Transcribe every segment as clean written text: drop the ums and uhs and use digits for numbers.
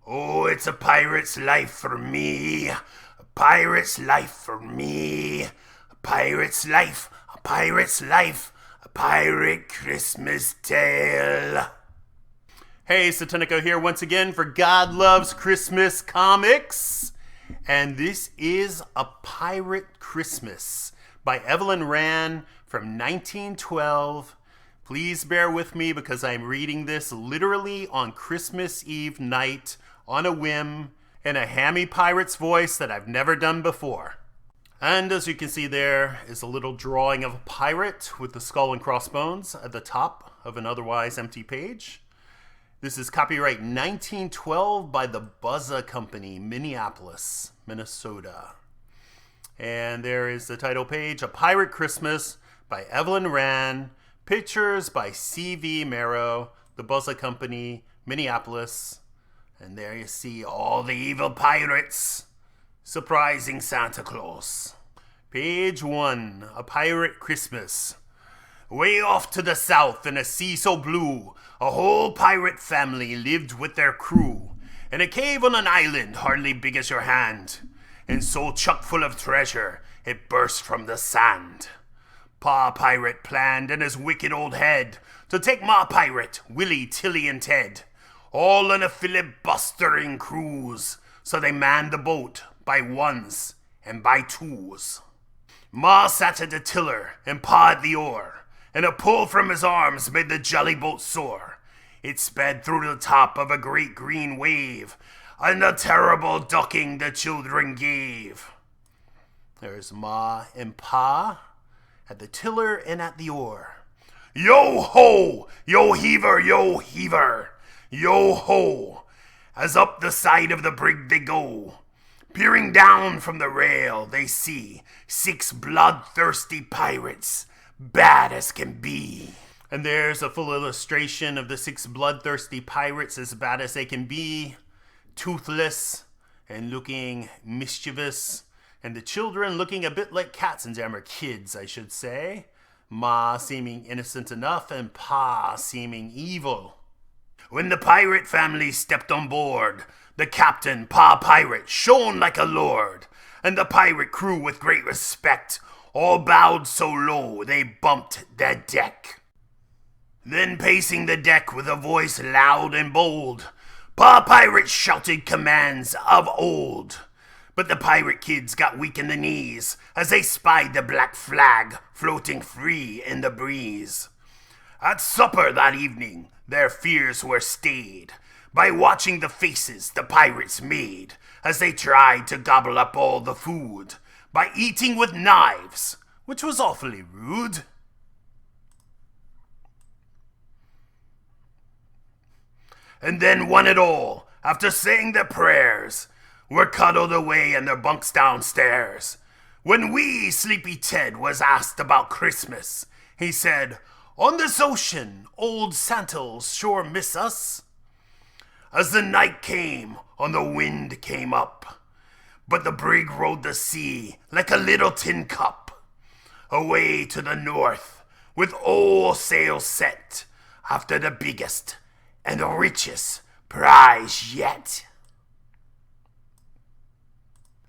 Oh, it's a pirate's life for me. A pirate's life for me. A pirate's life. A pirate's life. A pirate Christmas tale. Hey, Satanico here once again for God Loves Christmas Comics. And this is A Pirate Christmas by Evelyn Rann from 1912. Please bear with me because I'm reading this literally on Christmas Eve night on a whim in a hammy pirate's voice that I've never done before. And as you can see, there is a little drawing of a pirate with the skull and crossbones at the top of an otherwise empty page. This is copyright 1912 by the Buzza Company, Minneapolis, Minnesota. And there is the title page, A Pirate Christmas by Evelyn Rann. Pictures by C.V. Marrow, the Buzza Company, Minneapolis. And there you see all the evil pirates surprising Santa Claus. Page 1, A Pirate Christmas. Way off to the south in a sea so blue, a whole pirate family lived with their crew in a cave on an island hardly big as your hand, and so chock full of treasure it burst from the sand. Pa Pirate planned in his wicked old head to take Ma Pirate, Willie, Tilly, and Ted, all on a filibustering cruise, so they manned the boat by ones and by twos. Ma sat at the tiller and Pa at the oar, and a pull from his arms made the jolly boat soar. It sped through the top of a great green wave, and a terrible ducking the children gave. There's Ma and Pa at the tiller and at the oar. Yo ho! Yo heaver! Yo heaver! Yo ho! As up the side of the brig they go. Peering down from the rail they see 6 bloodthirsty pirates, bad as can be. And there's a full illustration of the 6 bloodthirsty pirates as bad as they can be, toothless and looking mischievous, and the children looking a bit like cats, and them are kids, I should say. Ma seeming innocent enough and Pa seeming evil. When the pirate family stepped on board, the captain, Pa Pirate, shone like a lord, and the pirate crew with great respect all bowed so low they bumped the deck. Then pacing the deck with a voice loud and bold, Pa Pirate shouted commands of old. But the pirate kids got weak in the knees as they spied the black flag floating free in the breeze. At supper that evening, their fears were stayed by watching the faces the pirates made as they tried to gobble up all the food by eating with knives, which was awfully rude. And then one and all, after saying their prayers, were cuddled away in their bunks downstairs. When wee Sleepy Ted was asked about Christmas, he said, "On this ocean, old Santa'll sure miss us." As the night came on, the wind came up, but the brig rode the sea like a little tin cup, away to the north with all sails set, after the biggest and the richest prize yet.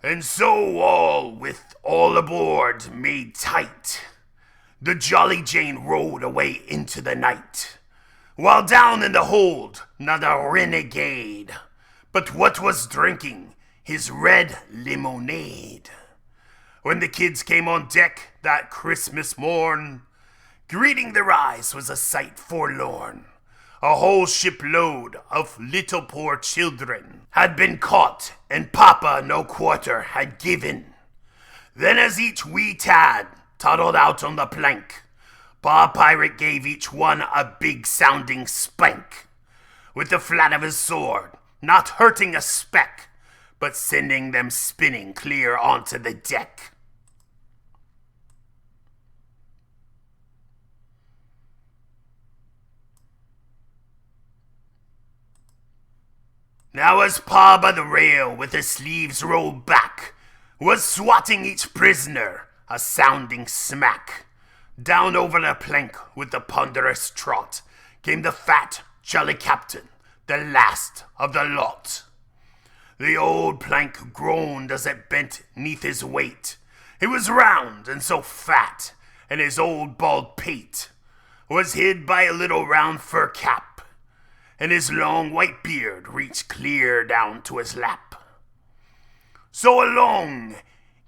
And so all, with all aboard made tight, the Jolly Jane rode away into the night, while down in the hold not a renegade, but what was drinking his red lemonade. When the kids came on deck that Christmas morn, greeting their eyes was a sight forlorn. A whole shipload of little poor children had been caught, and Papa no quarter had given. Then as each wee tad toddled out on the plank, Pa Pirate gave each one a big sounding spank with the flat of his sword, not hurting a speck, but sending them spinning clear onto the deck. Now as Pa by the rail with his sleeves rolled back was swatting each prisoner a sounding smack, down over the plank with the ponderous trot came the fat, jolly captain, the last of the lot. The old plank groaned as it bent neath his weight. It was round and so fat, and his old bald pate was hid by a little round fur cap, and his long white beard reached clear down to his lap. So along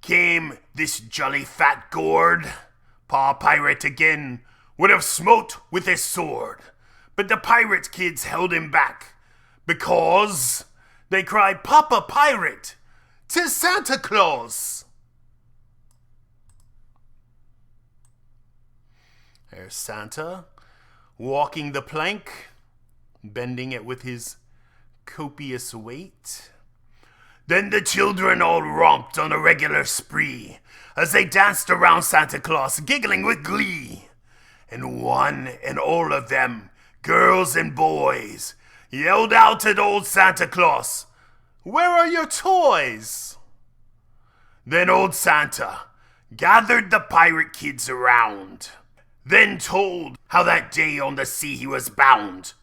came this jolly fat gourd. Pa Pirate again would have smote with his sword, but the pirate kids held him back, because they cried, "Papa Pirate, 'tis Santa Claus!" There's Santa, walking the plank, bending it with his copious weight. Then the children all romped on a regular spree, as they danced around Santa Claus, giggling with glee. And one and all of them, girls and boys, yelled out at old Santa Claus, "Where are your toys?" Then old Santa gathered the pirate kids around, then told how that day on the sea he was bound,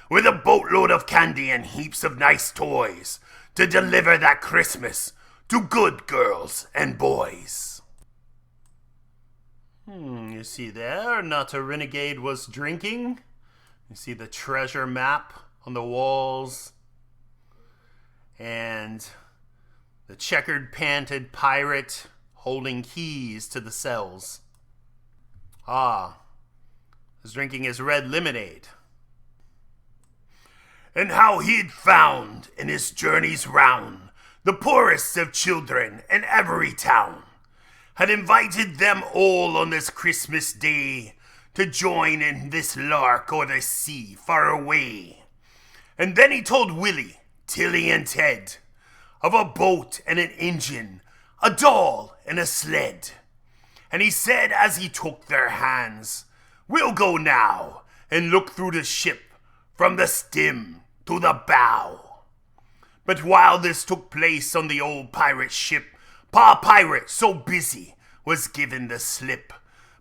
with a boatload of candy and heaps of nice toys, to deliver that Christmas to good girls and boys. You see there, not a renegade was drinking. You see the treasure map on the walls, and the checkered panted pirate holding keys to the cells. Was drinking his red lemonade. And how he'd found in his journeys round the poorest of children in every town, had invited them all on this Christmas day to join in this lark o'er the sea far away. And then he told Willie, Tilly, and Ted of a boat and an engine, a doll and a sled. And he said as he took their hands, "We'll go now and look through the ship from the stem to the bow." But while this took place on the old pirate ship, Pa Pirate, so busy, was given the slip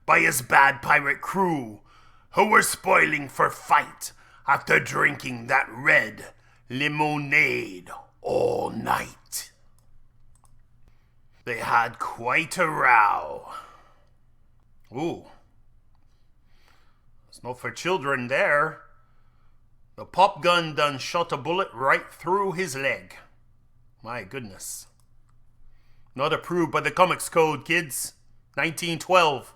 by his bad pirate crew, who were spoiling for fight after drinking that red lemonade all night. They had quite a row. It's not for children there. The pop gun done shot a bullet right through his leg. My goodness. Not approved by the Comics Code, kids. 1912.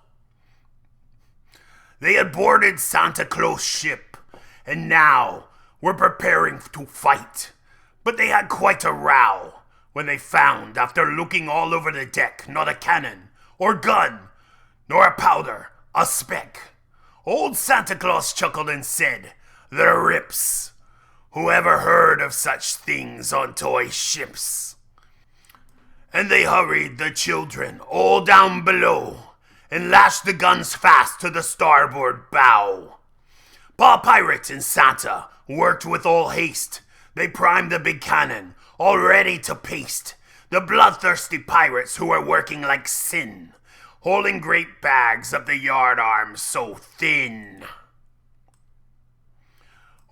They had boarded Santa Claus' ship, and now were preparing to fight. But they had quite a row when they found, after looking all over the deck, not a cannon or gun, nor a powder, a speck. Old Santa Claus chuckled and said, "The rips! Who ever heard of such things on toy ships?" And they hurried the children all down below and lashed the guns fast to the starboard bow. Pa Pirate and Santa worked with all haste. They primed the big cannon, all ready to paste the bloodthirsty pirates who were working like sin, holding great bags of the yard arms so thin.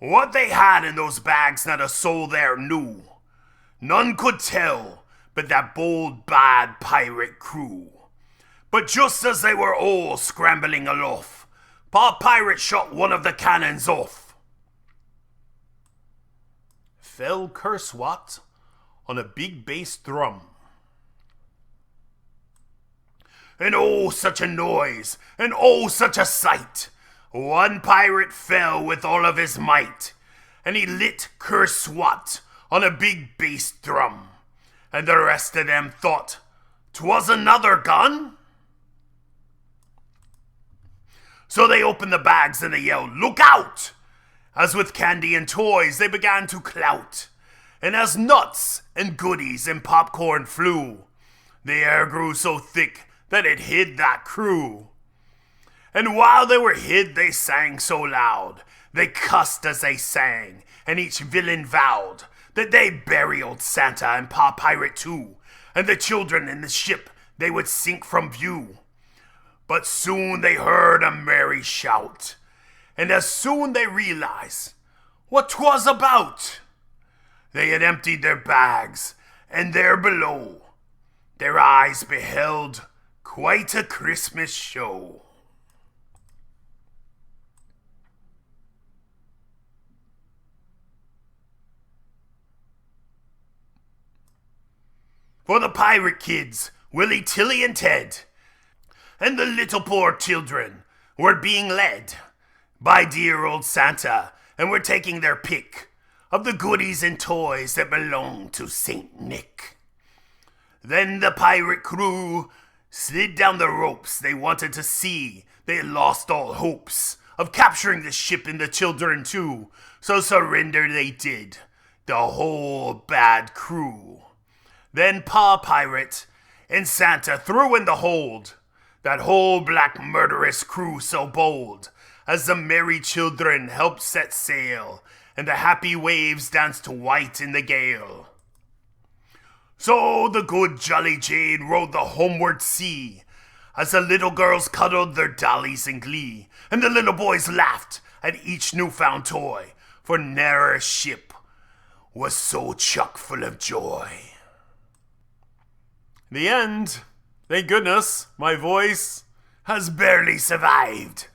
What they had in those bags not a soul there knew. None could tell but that bold bad pirate crew. But just as they were all scrambling aloft, Pa Pirate shot one of the cannons off. Fell kerswat on a big bass drum. And oh, such a noise, and oh, such a sight. One pirate fell with all of his might, and he lit kerswat on a big bass drum. And the rest of them thought 'twas another gun. So they opened the bags and they yelled, "Look out!" As with candy and toys they began to clout. And as nuts and goodies and popcorn flew, the air grew so thick that it hid that crew. And while they were hid, they sang so loud, they cussed as they sang, and each villain vowed that they'd bury old Santa and Pa Pirate too, and the children in the ship they would sink from view. But soon they heard a merry shout, and as soon they realized what 'twas about, They had emptied their bags, and there below, their eyes beheld quite a Christmas show. For the pirate kids, Willie, Tilly, and Ted, and the little poor children were being led by dear old Santa, and were taking their pick of the goodies and toys that belonged to Saint Nick. Then the pirate crew slid down the ropes they wanted to see. They had lost all hopes of capturing the ship and the children too, so surrender they did, the whole bad crew. Then Pa Pirate and Santa threw in the hold that whole black murderous crew so bold, as the merry children helped set sail, and the happy waves danced white in the gale. So the good jolly Jane rode the homeward sea, as the little girls cuddled their dollies in glee, and the little boys laughed at each newfound toy, for ne'er a ship was so chock full of joy. The end. Thank goodness, my voice has barely survived.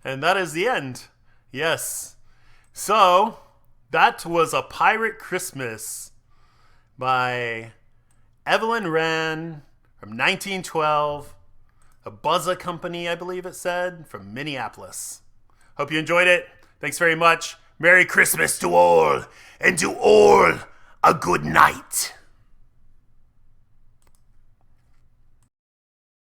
And that is the end. Yes. So, that was A Pirate Christmas by Evelyn Rann from 1912. A Buzza Company, I believe it said, from Minneapolis. Hope you enjoyed it. Thanks very much. Merry Christmas to all, and to all a good night.